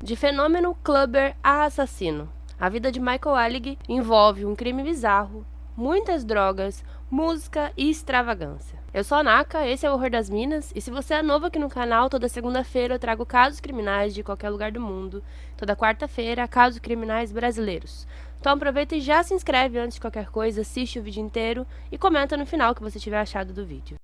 De fenômeno clubber a assassino, a vida de Michael Alig envolve um crime bizarro, muitas drogas, música e extravagância. Eu sou a Naka, esse é o Horror das Minas, e se você é novo aqui no canal, toda segunda-feira eu trago casos criminais de qualquer lugar do mundo, toda quarta-feira, casos criminais brasileiros. Então aproveita e já se inscreve antes de qualquer coisa, assiste o vídeo inteiro e comenta no final o que você tiver achado do vídeo.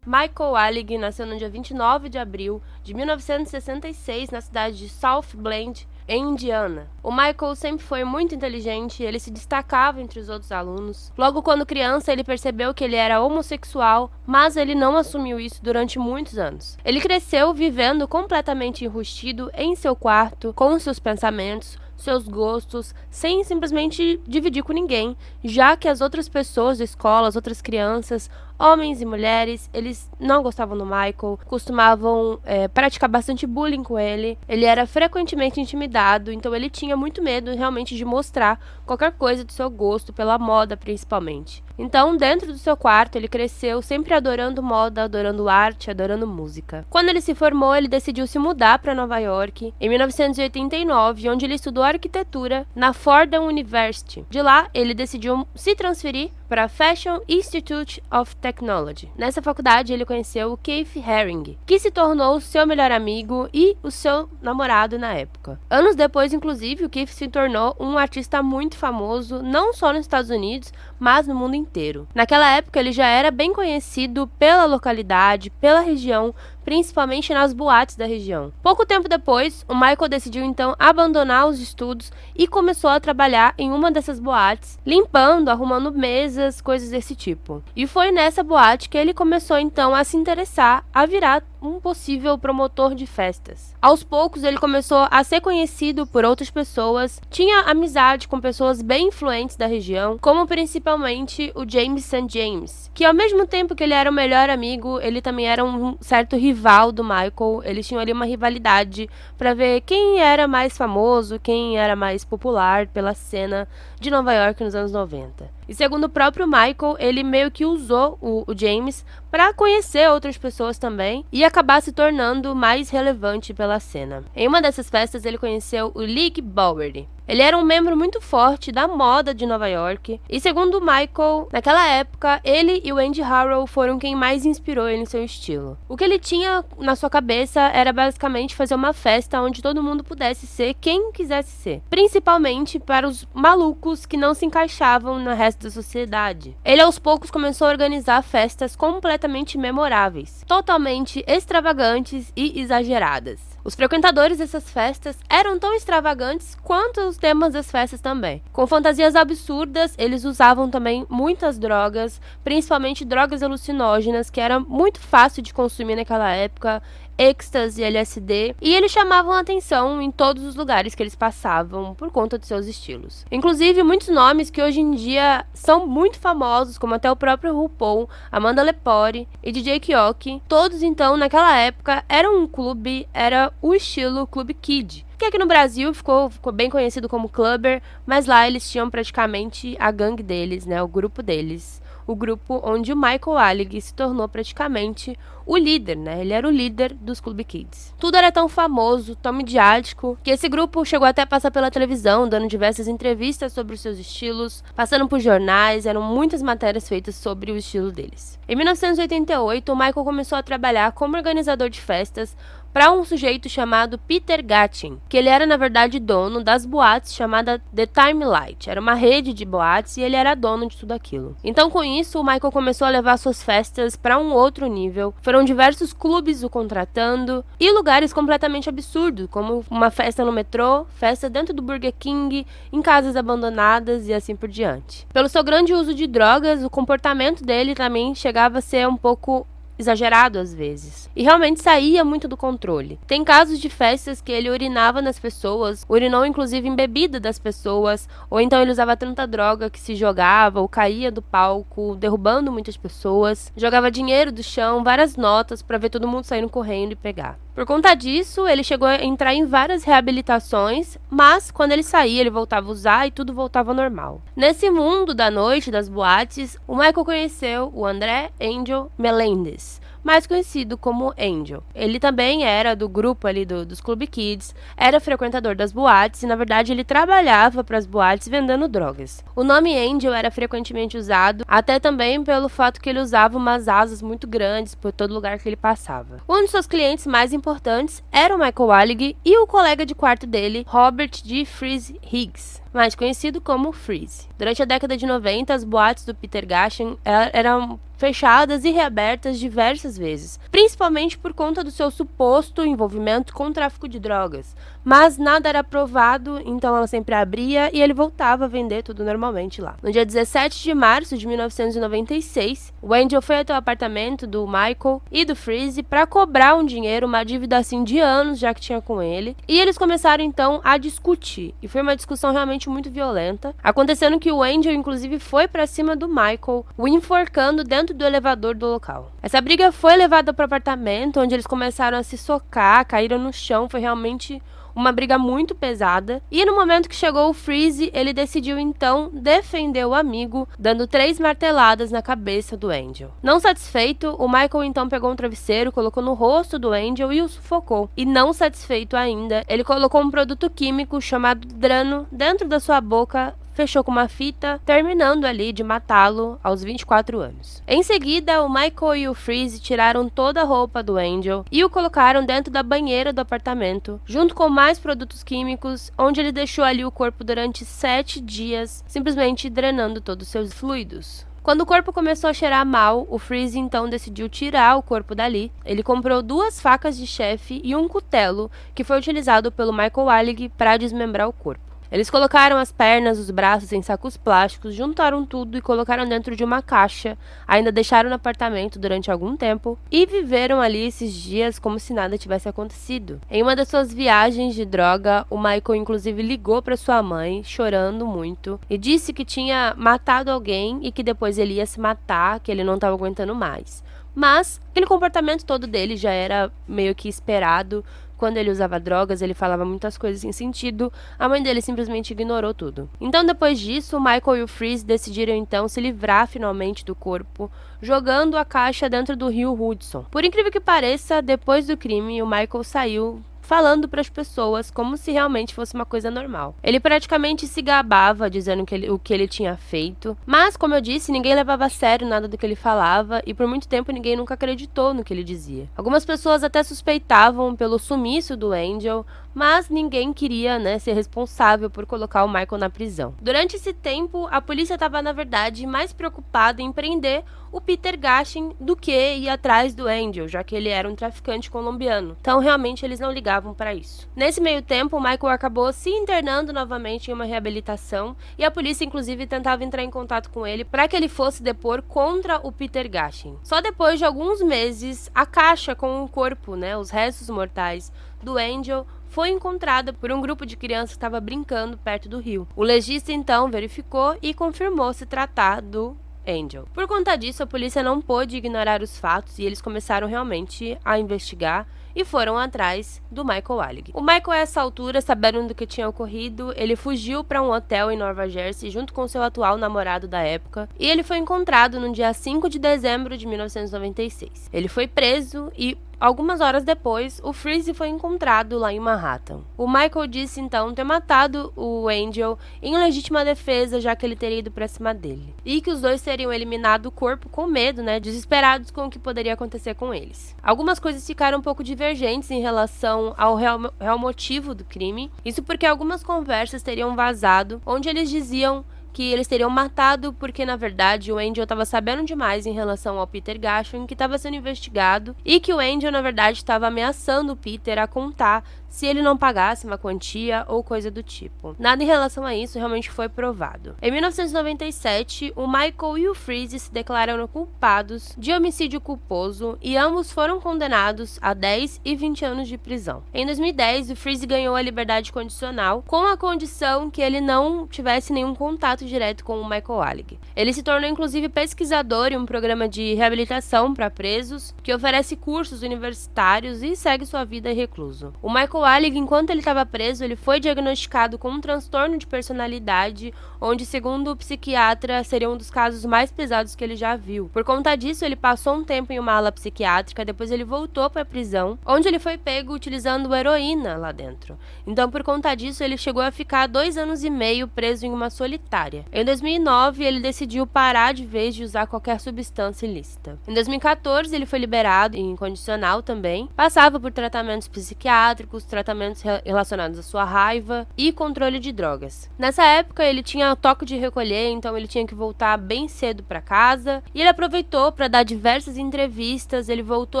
Michael Alig nasceu no dia 29 de abril de 1966 na cidade de South Bend, em Indiana. O Michael sempre foi muito inteligente e ele se destacava entre os outros alunos. Logo quando criança, ele percebeu que ele era homossexual, mas ele não assumiu isso durante muitos anos. Ele cresceu vivendo completamente enrustido em seu quarto, com seus pensamentos, seus gostos, sem simplesmente dividir com ninguém, já que as outras pessoas da escola, as outras crianças, homens e mulheres, eles não gostavam do Michael, costumavam praticar bastante bullying com ele, ele era frequentemente intimidado, então ele tinha muito medo realmente de mostrar qualquer coisa do seu gosto, pela moda principalmente. Então, dentro do seu quarto, ele cresceu sempre adorando moda, adorando arte, adorando música. Quando ele se formou, ele decidiu se mudar para Nova York, em 1989, onde ele estudou arquitetura na Fordham University. De lá, ele decidiu se transferir para a Fashion Institute of Technology. Nessa faculdade, ele conheceu o Keith Haring, que se tornou seu melhor amigo e o seu namorado na época. Anos depois, inclusive, o Keith se tornou um artista muito famoso, não só nos Estados Unidos, mas no mundo inteiro. Naquela época, ele já era bem conhecido pela localidade, pela região, principalmente nas boates da região. Pouco tempo depois, o Michael decidiu então abandonar os estudos e começou a trabalhar em uma dessas boates, limpando, arrumando mesas, coisas desse tipo. E foi nessa boate que ele começou então a se interessar, a virar um possível promotor de festas. Aos poucos, ele começou a ser conhecido por outras pessoas, tinha amizade com pessoas bem influentes da região, como principalmente o James St. James, que ao mesmo tempo que ele era o melhor amigo, ele também era um certo rival do Michael. Eles tinham ali uma rivalidade para ver quem era mais famoso, quem era mais popular pela cena de Nova York nos anos 90. E segundo o próprio Michael, ele meio que usou o James para conhecer outras pessoas também e acabar se tornando mais relevante pela cena. Em uma dessas festas, ele conheceu o Leigh Bowery. Ele era um membro muito forte da moda de Nova York, e segundo o Michael, naquela época, ele e o Andy Harrow foram quem mais inspirou ele em seu estilo. O que ele tinha na sua cabeça era basicamente fazer uma festa onde todo mundo pudesse ser quem quisesse ser, principalmente para os malucos que não se encaixavam no resto da sociedade. Ele aos poucos começou a organizar festas completamente memoráveis, totalmente extravagantes e exageradas. Os frequentadores dessas festas eram tão extravagantes quanto os temas das festas também. Com fantasias absurdas, eles usavam também muitas drogas, principalmente drogas alucinógenas, que era muito fácil de consumir naquela época, êxtase, LSD, e eles chamavam a atenção em todos os lugares que eles passavam por conta de seus estilos. Inclusive, muitos nomes que hoje em dia são muito famosos, como até o próprio RuPaul, Amanda Lepore e DJ Keoki, todos então naquela época eram um clube, era o estilo Clube Kid, que aqui no Brasil ficou bem conhecido como Clubber, mas lá eles tinham praticamente a gangue deles, né, o grupo deles. O grupo onde o Michael Alig se tornou praticamente o líder, né? Ele era o líder dos Club Kids. Tudo era tão famoso, tão midiático, que esse grupo chegou até a passar pela televisão, dando diversas entrevistas sobre os seus estilos, passando por jornais, eram muitas matérias feitas sobre o estilo deles. Em 1988, o Michael começou a trabalhar como organizador de festas para um sujeito chamado Peter Gattin, que ele era na verdade dono das boates chamada The Timelight. Era uma rede de boates e ele era dono de tudo aquilo. Então com isso o Michael começou a levar suas festas para um outro nível. Foram diversos clubes o contratando e lugares completamente absurdos, como uma festa no metrô, festa dentro do Burger King, em casas abandonadas e assim por diante. Pelo seu grande uso de drogas, o comportamento dele também chegava a ser um pouco exagerado às vezes, e realmente saía muito do controle. Tem casos de festas que ele urinava nas pessoas, urinou inclusive em bebida das pessoas, ou então ele usava tanta droga que se jogava ou caía do palco, derrubando muitas pessoas, jogava dinheiro do chão, várias notas para ver todo mundo saindo correndo e pegar. Por conta disso, ele chegou a entrar em várias reabilitações, mas quando ele saía, ele voltava a usar e tudo voltava ao normal. Nesse mundo da noite, das boates, o Michael conheceu o André Angel Melendez, mais conhecido como Angel. Ele também era do grupo ali dos Club Kids, era frequentador das boates e, na verdade, ele trabalhava para as boates vendendo drogas. O nome Angel era frequentemente usado, até também pelo fato que ele usava umas asas muito grandes por todo lugar que ele passava. Um dos seus clientes mais importantes era o Michael Walig e o colega de quarto dele, Robert G. Freeze Higgs, mais conhecido como Freeze. Durante a década de 90, as boates do Peter Gatchen eram fechadas e reabertas diversas vezes, principalmente por conta do seu suposto envolvimento com o tráfico de drogas. Mas nada era provado, então ela sempre abria e ele voltava a vender tudo normalmente lá. No dia 17 de março de 1996, o Angel foi até o apartamento do Michael e do Freeze para cobrar um dinheiro, uma dívida assim de anos já que tinha com ele, e eles começaram então a discutir, e foi uma discussão realmente muito violenta, acontecendo que o Angel inclusive foi para cima do Michael, o enforcando dentro do elevador do local. Essa briga foi levada para o apartamento, onde eles começaram a se socar, caíram no chão, foi realmente uma briga muito pesada, e no momento que chegou o Freeze, ele decidiu então defender o amigo, dando 3 marteladas na cabeça do Angel. Não satisfeito, o Michael então pegou um travesseiro, colocou no rosto do Angel e o sufocou. E não satisfeito ainda, ele colocou um produto químico chamado Drano dentro da sua boca, fechou com uma fita, terminando ali de matá-lo aos 24 anos. Em seguida, o Michael e o Freeze tiraram toda a roupa do Angel e o colocaram dentro da banheira do apartamento, junto com mais produtos químicos, onde ele deixou ali o corpo durante 7 dias, simplesmente drenando todos os seus fluidos. Quando o corpo começou a cheirar mal, o Freeze então decidiu tirar o corpo dali. Ele comprou 2 facas de chefe e um cutelo, que foi utilizado pelo Michael Walig para desmembrar o corpo. Eles colocaram as pernas, os braços em sacos plásticos, juntaram tudo e colocaram dentro de uma caixa, ainda deixaram no apartamento durante algum tempo e viveram ali esses dias como se nada tivesse acontecido. Em uma das suas viagens de droga, o Michael inclusive ligou para sua mãe, chorando muito, e disse que tinha matado alguém e que depois ele ia se matar, que ele não estava aguentando mais. Mas aquele comportamento todo dele já era meio que esperado. Quando ele usava drogas, ele falava muitas coisas sem sentido, a mãe dele simplesmente ignorou tudo. Então, depois disso, o Michael e o Freeze decidiram então se livrar finalmente do corpo, jogando a caixa dentro do rio Hudson. Por incrível que pareça, depois do crime, o Michael saiu falando para as pessoas como se realmente fosse uma coisa normal. Ele praticamente se gabava dizendo o que ele tinha feito, mas, como eu disse, ninguém levava a sério nada do que ele falava e por muito tempo ninguém nunca acreditou no que ele dizia. Algumas pessoas até suspeitavam pelo sumiço do Angel, mas ninguém queria, ser responsável por colocar o Michael na prisão. Durante esse tempo, a polícia estava, na verdade, mais preocupada em prender o Peter Gatchen do que ir atrás do Angel, já que ele era um traficante colombiano. Então, realmente, eles não ligavam para isso. Nesse meio tempo, o Michael acabou se internando novamente em uma reabilitação e a polícia, inclusive, tentava entrar em contato com ele para que ele fosse depor contra o Peter Gatchen. Só depois de alguns meses, a caixa com o corpo, os restos mortais do Angel, foi encontrada por um grupo de crianças que estava brincando perto do rio. O legista, então, verificou e confirmou se tratar do Angel. Por conta disso, a polícia não pôde ignorar os fatos e eles começaram realmente a investigar e foram atrás do Michael Walig. O Michael, a essa altura, sabendo do que tinha ocorrido, ele fugiu para um hotel em Nova Jersey junto com seu atual namorado da época e ele foi encontrado no dia 5 de dezembro de 1996. Ele foi preso e algumas horas depois, o Freeze foi encontrado lá em Manhattan. O Michael disse então ter matado o Angel em legítima defesa, já que ele teria ido pra cima dele. E que os dois teriam eliminado o corpo com medo, desesperados com o que poderia acontecer com eles. Algumas coisas ficaram um pouco divergentes em relação ao real motivo do crime. Isso porque algumas conversas teriam vazado, onde eles diziam que eles teriam matado porque, na verdade, o Angel estava sabendo demais em relação ao Peter Gatchen, que estava sendo investigado, e que o Angel, na verdade, estava ameaçando o Peter a contar se ele não pagasse uma quantia ou coisa do tipo. Nada em relação a isso realmente foi provado. Em 1997, o Michael e o Freeze se declararam culpados de homicídio culposo e ambos foram condenados a 10 e 20 anos de prisão. Em 2010, o Freeze ganhou a liberdade condicional com a condição que ele não tivesse nenhum contato direto com o Michael Alig. Ele se tornou inclusive pesquisador em um programa de reabilitação para presos que oferece cursos universitários e segue sua vida recluso. O Michael Alig, enquanto ele estava preso, ele foi diagnosticado com um transtorno de personalidade, onde, segundo o psiquiatra, seria um dos casos mais pesados que ele já viu. Por conta disso, ele passou um tempo em uma ala psiquiátrica, depois ele voltou para a prisão, onde ele foi pego utilizando heroína lá dentro. Então, por conta disso, ele chegou a ficar 2 anos e meio preso em uma solitária. Em 2009, ele decidiu parar de vez de usar qualquer substância ilícita. Em 2014, ele foi liberado em condicional também, passava por tratamentos psiquiátricos, tratamentos relacionados à sua raiva e controle de drogas. Nessa época, ele tinha toque de recolher, então ele tinha que voltar bem cedo para casa, e ele aproveitou para dar diversas entrevistas, ele voltou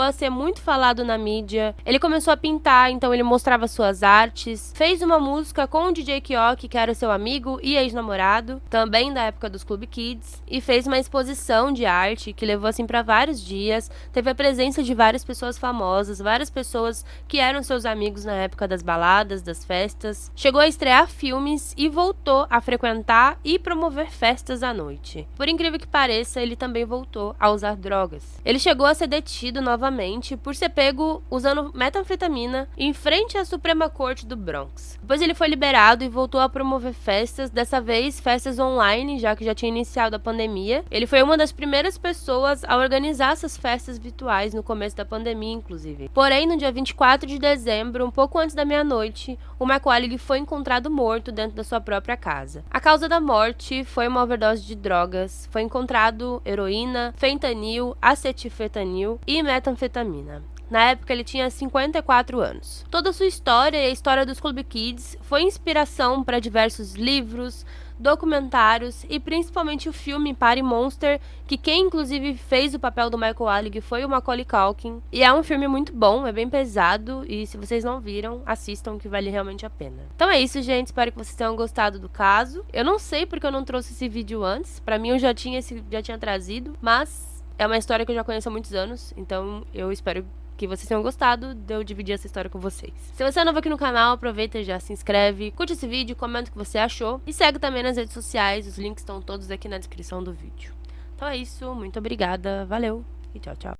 a ser muito falado na mídia, ele começou a pintar, então ele mostrava suas artes, fez uma música com o DJ Keok, que era seu amigo e ex-namorado, também da época dos Club Kids, e fez uma exposição de arte que levou assim para vários dias, teve a presença de várias pessoas famosas, várias pessoas que eram seus amigos na época das baladas, das festas, chegou a estrear filmes e voltou a frequentar e promover festas à noite. Por incrível que pareça, ele também voltou a usar drogas. Ele chegou a ser detido novamente por ser pego usando metanfetamina em frente à Suprema Corte do Bronx. Depois ele foi liberado e voltou a promover festas, dessa vez festas online, já que já tinha iniciado a pandemia. Ele foi uma das primeiras pessoas a organizar essas festas virtuais no começo da pandemia, inclusive. Porém, no dia 24 de dezembro, um pouco antes da meia-noite, o Michael Alig foi encontrado morto dentro da sua própria casa. A causa da morte foi uma overdose de drogas. Foi encontrado heroína, fentanil, acetilfetanil e metanfetamina. Na época, ele tinha 54 anos. Toda a sua história e a história dos Club Kids foi inspiração para diversos livros, documentários e principalmente o filme Party Monster, que quem inclusive fez o papel do Michael Alig foi o Macaulay Culkin. E é um filme muito bom, é bem pesado, e se vocês não viram, assistam que vale realmente a pena. Então é isso, gente, espero que vocês tenham gostado do caso. Eu não sei porque eu não trouxe esse vídeo antes, pra mim eu já tinha trazido, mas é uma história que eu já conheço há muitos anos, então eu espero que vocês tenham gostado de eu dividir essa história com vocês. Se você é novo aqui no canal, aproveita e já se inscreve, curte esse vídeo, comenta o que você achou e segue também nas redes sociais, os links estão todos aqui na descrição do vídeo. Então é isso, muito obrigada, valeu e tchau, tchau.